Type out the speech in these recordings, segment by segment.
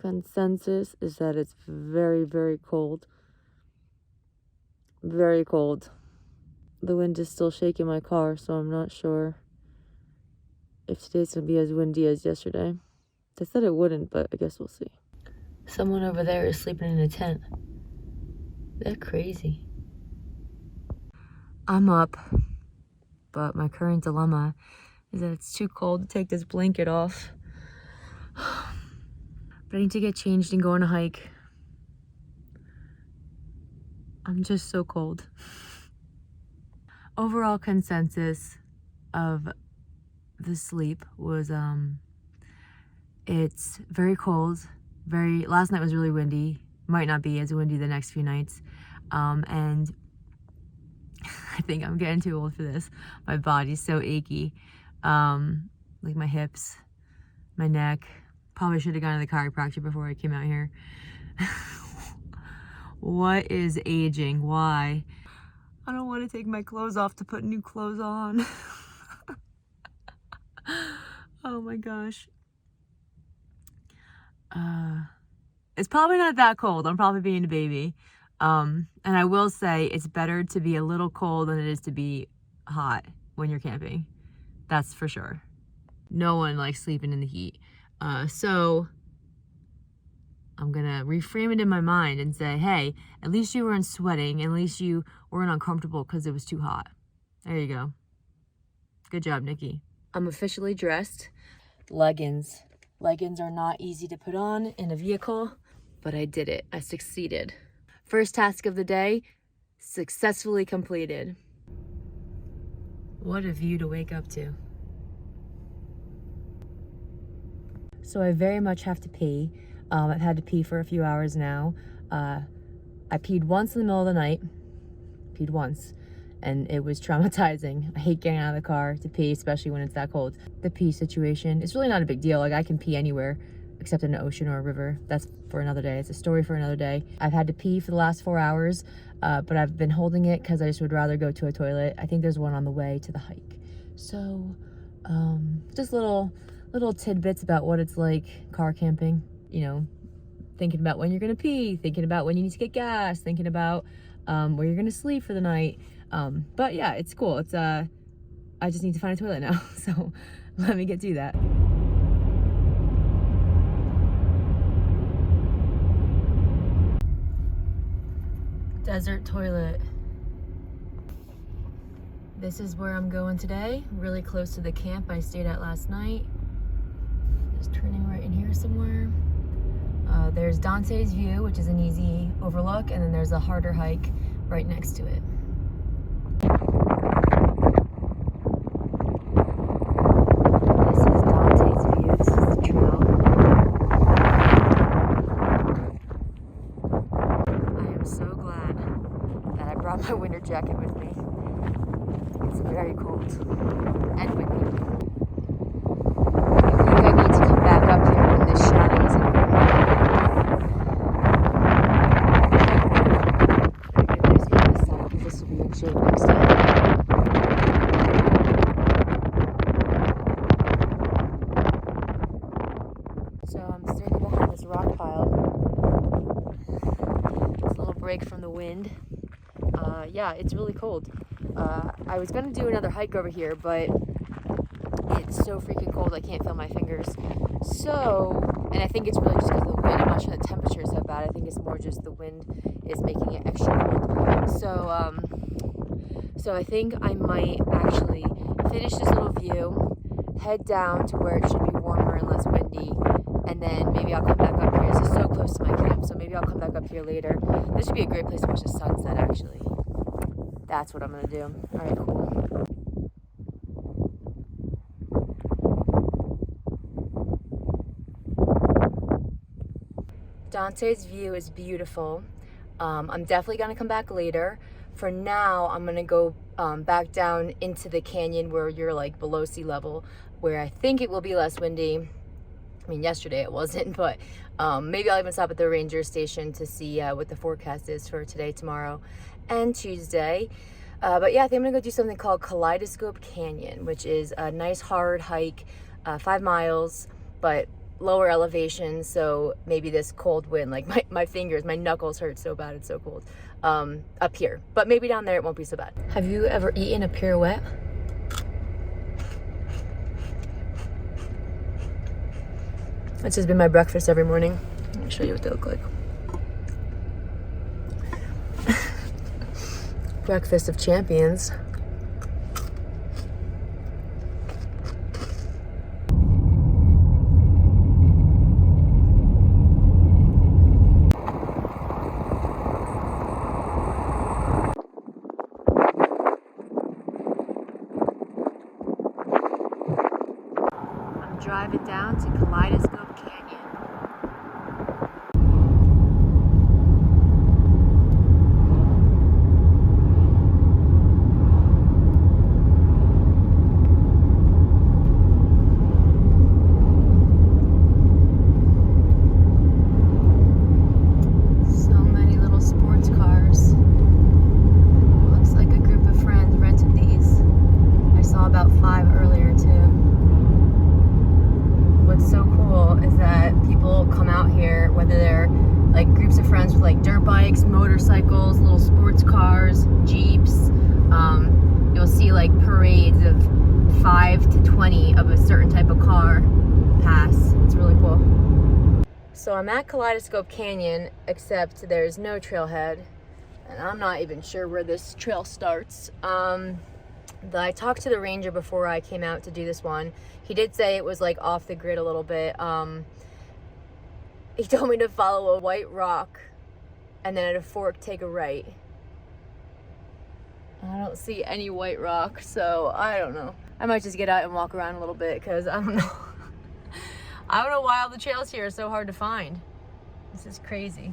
Consensus is that it's very, very cold. Very cold. The wind is still shaking my car, so I'm not sure if today's gonna be as windy as yesterday. They said it wouldn't, but I guess we'll see. Someone over there is sleeping in a tent. They're crazy. I'm up, but my current dilemma is that it's too cold to take this blanket off. But I need to get changed and go on a hike. I'm just so cold. Overall consensus of the sleep was it's very cold. Last night was really windy. Might not be as windy the next few nights. And I think I'm getting too old for this. My body's so achy. Like my hips, my neck. Probably should have gone to the chiropractor before I came out here. What is aging? Why? I don't want to take my clothes off to put new clothes on. Oh my gosh. It's probably not that cold. I'm probably being a baby. And I will say it's better to be a little cold than it is to be hot when you're camping. That's for sure. No one likes sleeping in the heat. So I'm gonna reframe it in my mind and say, hey, at least you weren't sweating. At least you weren't uncomfortable because it was too hot. There you go. Good job, Nikki. I'm officially dressed. Leggings. Leggings are not easy to put on in a vehicle, but I did it. I succeeded. First task of the day, successfully completed. What a view to wake up to. So I very much have to pee. I've had to pee for a few hours now. I peed once in the middle of the night. Peed once. And it was traumatizing. I hate getting out of the car to pee, especially when it's that cold. The pee situation, it's really not a big deal. Like I can pee anywhere except in an ocean or a river. That's for another day. It's a story for another day. I've had to pee for the last 4 hours, but I've been holding it because I just would rather go to a toilet. I think there's one on the way to the hike. So just little tidbits about what it's like car camping, you know, thinking about when you're gonna pee, thinking about when you need to get gas, thinking about where you're gonna sleep for the night. But yeah, it's cool. It's I just need to find a toilet now. So let me get to that. Desert toilet. This is where I'm going today, really close to the camp I stayed at last night. Just turning right in here somewhere. There's Dante's View, which is an easy overlook, and then there's a harder hike right next to it. This is Dante's View. This is the trail. I am so glad that I brought my winter jacket with me. It's very cold and windy. I think I need to come back up here when this shadow is in here. Very good, nice view of the sun, because this will be in shade next time. So I'm standing behind this rock pile. It's a little break from the wind. Yeah, it's really cold. I was gonna do another hike over here, but it's so freaking cold I can't feel my fingers. So, and I think it's really just because of the wind. I'm not sure the temperature is so bad. I think it's more just the wind is making it extra cold. So I think I might actually finish this little view, head down to where it should be warmer and less windy, and then maybe I'll come back up here. This is so close to my camp, so maybe I'll come back up here later. This would be a great place to watch the sunset, actually. That's what I'm gonna do. All right, cool. Dante's View is beautiful. I'm definitely gonna come back later. For now, I'm gonna go back down into the canyon where you're like below sea level, where I think it will be less windy. I mean, yesterday it wasn't, but maybe I'll even stop at the ranger station to see what the forecast is for today, tomorrow, and Tuesday. But yeah, I think I'm gonna go do something called Kaleidoscope Canyon, which is a nice hard hike, 5 miles, but lower elevation, so maybe this cold wind, like my fingers, my knuckles hurt so bad, it's so cold up here. But maybe down there it won't be so bad. Have you ever eaten a pirouette? This has been my breakfast every morning. Let me show you what they look like. Breakfast of champions. I'm driving down to Kaleidoscope Canyon. Motorcycles, little sports cars, Jeeps. You'll see like parades of 5 to 20 of a certain type of car pass. It's really cool. So I'm at Kaleidoscope Canyon, except there's no trailhead, and I'm not even sure where this trail starts. I talked to the ranger before I came out to do this one. He did say it was like off the grid a little bit. He told me to follow a white rock and then at a fork take a right. I don't see any white rock, so I don't know. I might just get out and walk around a little bit, because I don't know. I don't know why all the trails here are so hard to find. This is crazy.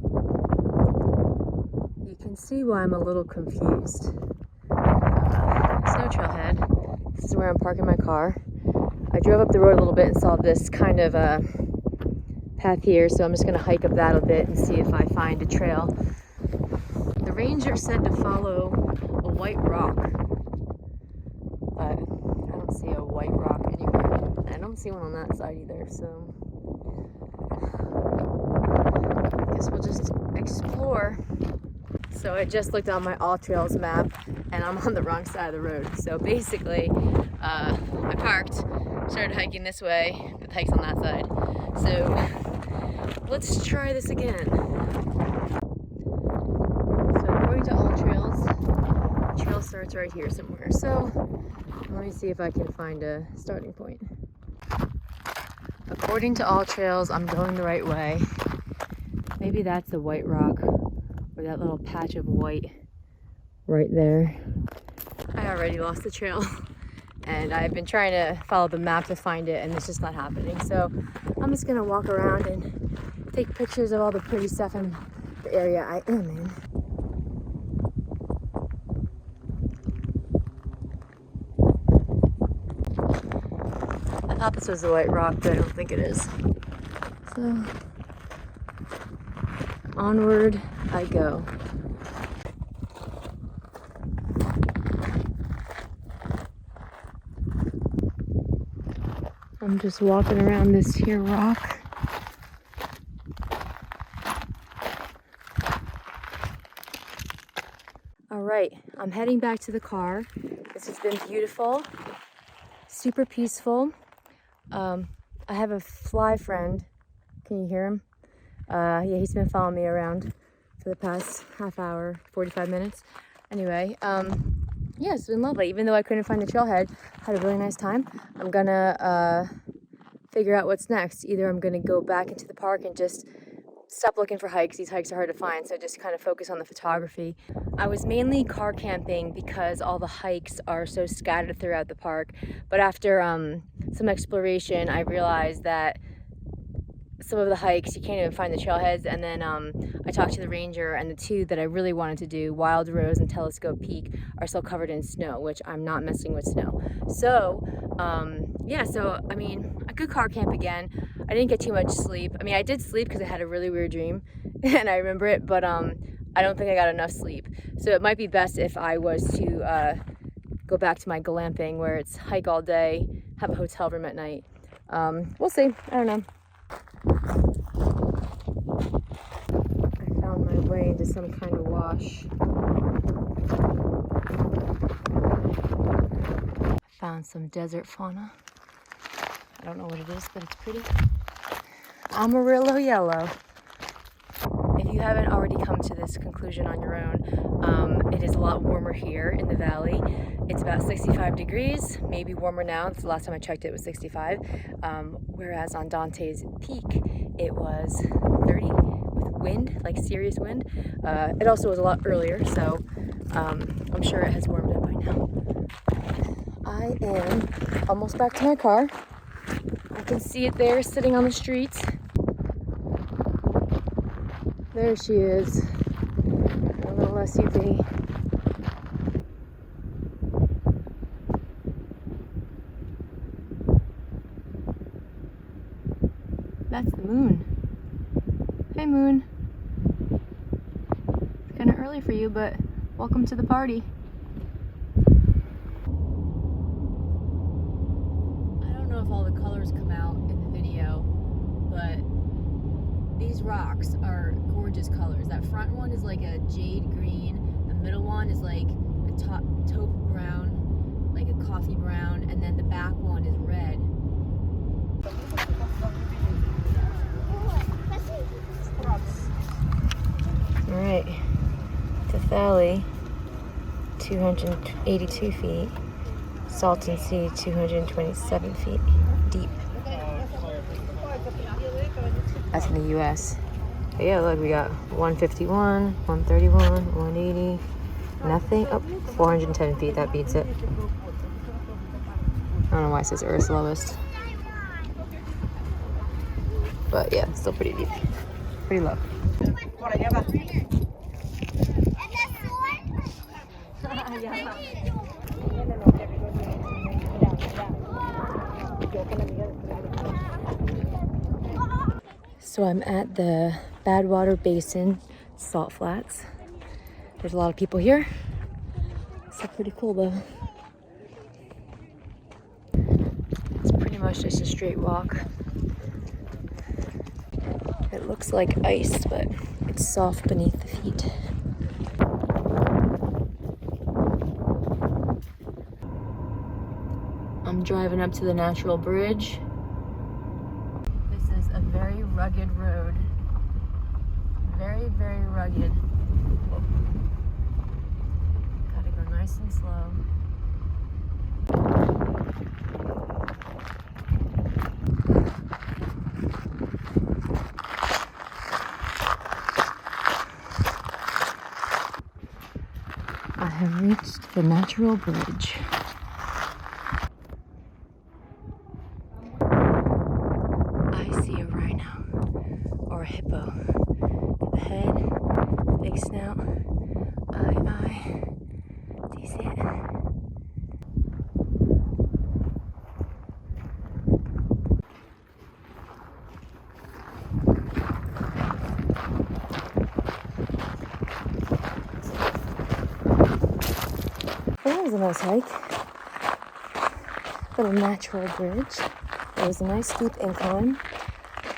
You can see why I'm a little confused. There's no trailhead. This is where I'm parking my car. I drove up the road a little bit and saw this kind of path here, so I'm just gonna hike up that a bit and see if I find a trail. The ranger said to follow a white rock, but I don't see a white rock anywhere. I don't see one on that side either, so I guess we'll just explore. So I just looked on my All Trails map and I'm on the wrong side of the road. So basically, I parked, started hiking this way, but the hike's on that side. So let's try this again. So according to All Trails, the trail starts right here somewhere. So let me see if I can find a starting point. According to All Trails, I'm going the right way. Maybe that's the white rock, or that little patch of white right there. I already lost the trail. And I've been trying to follow the map to find it, and it's just not happening. So I'm just gonna walk around and take pictures of all the pretty stuff in the area I am in. I thought this was the white rock, but I don't think it is. So onward I go. I'm just walking around this here rock. All right, I'm heading back to the car. This has been beautiful, super peaceful. I have a fly friend. Can you hear him? Yeah, he's been following me around for the past half hour, 45 minutes. Anyway, yeah, it's been lovely. Even though I couldn't find the trailhead, I had a really nice time. I'm gonna figure out what's next. Either I'm gonna go back into the park and just stop looking for hikes. These hikes are hard to find, so just kind of focus on the photography. I was mainly car camping because all the hikes are so scattered throughout the park. But after some exploration, I realized that some of the hikes you can't even find the trailheads. And then I talked to the ranger, and the two that I really wanted to do, Wild Rose and Telescope Peak, are still covered in snow, which I'm not messing with snow. So yeah, so I mean, I could car camp again. I didn't get too much sleep. I mean, I did sleep because I had a really weird dream and I remember it, but I don't think I got enough sleep. So it might be best if I was to go back to my glamping, where it's hike all day, have a hotel room at night. We'll see. I don't know. I found my way into some kind of wash. I found some desert fauna. I don't know what it is, but it's pretty. Amarillo yellow. If you haven't already come to this conclusion on your own, it is a lot warmer here in the valley. It's about 65 degrees, maybe warmer now. The last time I checked it was 65. Whereas on Dante's peak, it was 30 with wind, like serious wind. It also was a lot earlier, so I'm sure it has warmed up by now. I am almost back to my car. I can see it there sitting on the street. There she is, a little SUV. That's the moon. Hey moon. It's kind of early for you, but welcome to the party. I don't know if all the colors come out in the video, but these rocks are gorgeous colors. That front one is like a jade green, the middle one is like a taupe brown, like a coffee brown, and then the back one is red. Alright, Cathali, 282 feet, Salton Sea, 227 feet deep. That's in the US. But yeah, look, we got 151, 131, 180, nothing. Oh, 410 feet, that beats it. I don't know why it says Earth's lowest. But yeah, still pretty deep. Pretty low. So I'm at the Badwater Basin salt flats. There's a lot of people here. It's pretty cool though. It's pretty much just a straight walk. It looks like ice, but it's soft beneath the feet. I'm driving up to the natural bridge. This is a very rugged road. Very, very rugged. Gotta go nice and slow. I have reached the natural bridge. I see a rhino or a hippo. The head, big snout, eye. Do you see it? Well, that was a nice hike. Little natural bridge. It was a nice steep incline.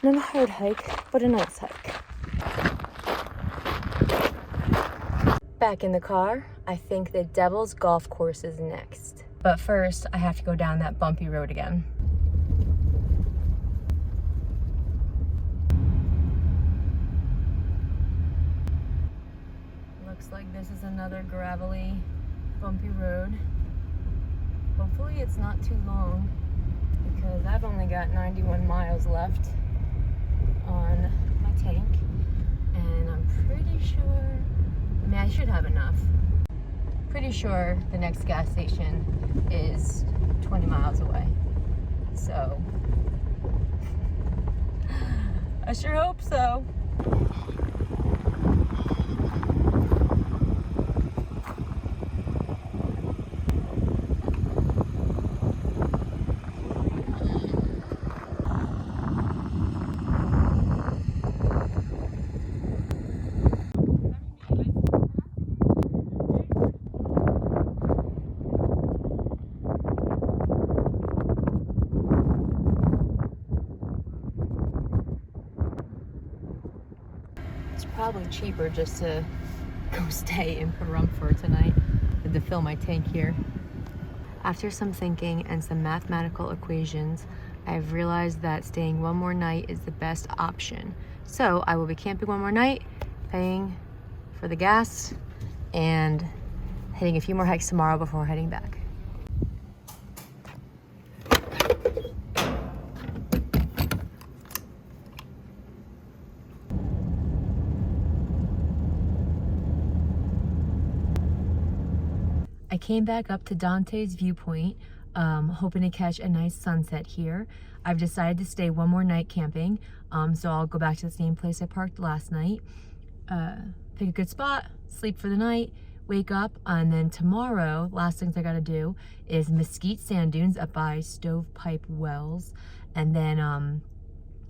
Not a hard hike, but a nice hike. Back in the car, I think the Devil's Golf Course is next. But first, I have to go down that bumpy road again. Looks like this is another gravelly, bumpy road. Hopefully it's not too long because I've only got 91 miles left on my tank and I'm pretty sure, I mean I should have enough. Pretty sure the next gas station is 20 miles away. So I sure hope so. It's probably cheaper just to go stay in Pahrump for tonight than to fill my tank here. After some thinking and some mathematical equations, I've realized that staying one more night is the best option. So I will be camping one more night, paying for the gas, and hitting a few more hikes tomorrow before heading back. I came back up to Dante's viewpoint, hoping to catch a nice sunset here. I've decided to stay one more night camping, so I'll go back to the same place I parked last night, pick a good spot, sleep for the night, wake up, and then tomorrow, last things I gotta do is Mesquite Sand Dunes up by Stovepipe Wells, and then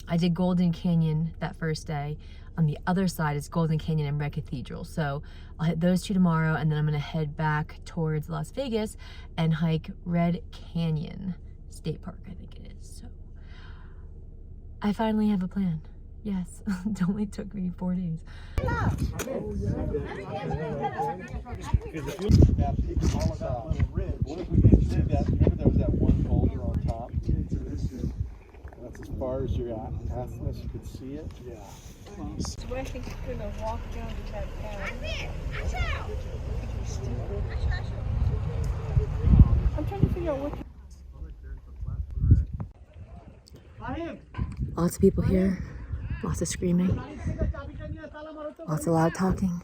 I did Golden Canyon that first day. On the other side is Golden Canyon and Red Cathedral. So I'll hit those two tomorrow, and then I'm gonna head back towards Las Vegas and hike Red Canyon State Park, I think it is. So I finally have a plan. Yes, it only took me 4 days. That's as far as you're at. Past this, you could see it. Yeah. So I think we're gonna walk down to that path. I'm trying to figure out what. Lots of people here, lots of screaming, lots of loud talking.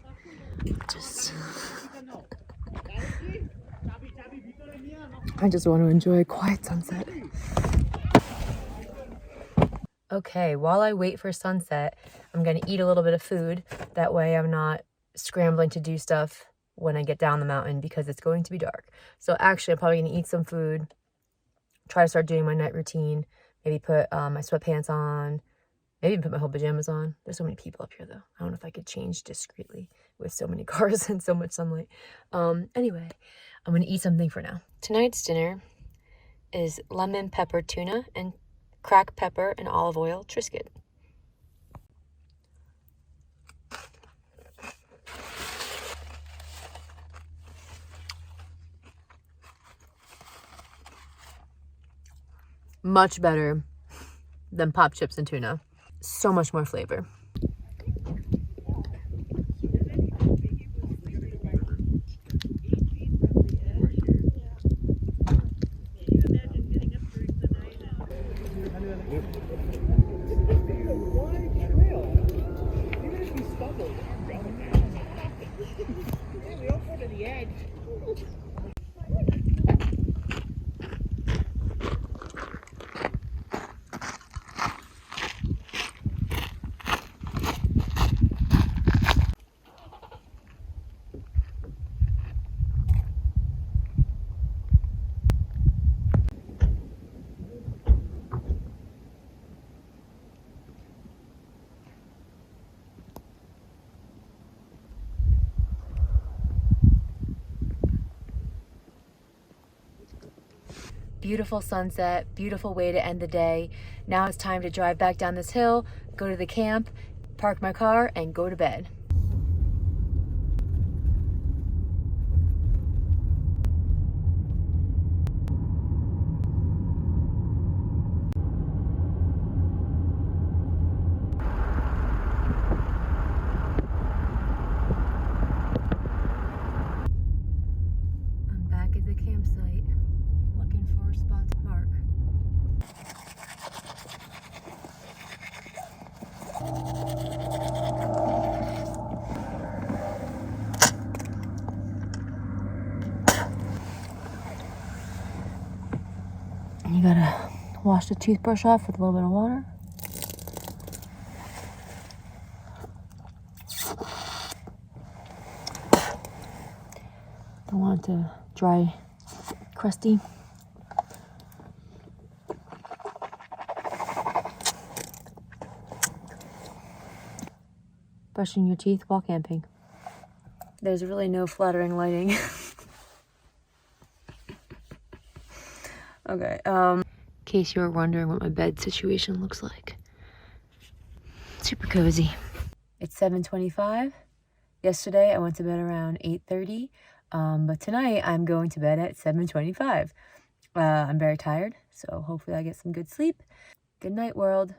I just want to enjoy a quiet sunset. Okay, while I wait for sunset, I'm gonna eat a little bit of food. That way I'm not scrambling to do stuff when I get down the mountain because it's going to be dark. So actually, I'm probably gonna eat some food, try to start doing my night routine, maybe put my sweatpants on, maybe even put my whole pajamas on. There's so many people up here though. I don't know if I could change discreetly with so many cars and so much sunlight. Anyway, I'm gonna eat something for now. Tonight's dinner is lemon pepper tuna and cracked pepper and olive oil Triscuit. Much better than pop chips and tuna. So much more flavor. Beautiful sunset, beautiful way to end the day. Now it's time to drive back down this hill, go to the camp, park my car, and go to bed. I'm back at the campsite, looking for a spot to park. You gotta wash the toothbrush off with a little bit of water. Don't want it to dry, crusty. Brushing your teeth while camping. There's really no flattering lighting. Okay, in case you were wondering what my bed situation looks like. Super cozy. It's 7:25. Yesterday I went to bed around 8:30, but tonight I'm going to bed at 7:25. I'm very tired, so hopefully I get some good sleep. Good night, world.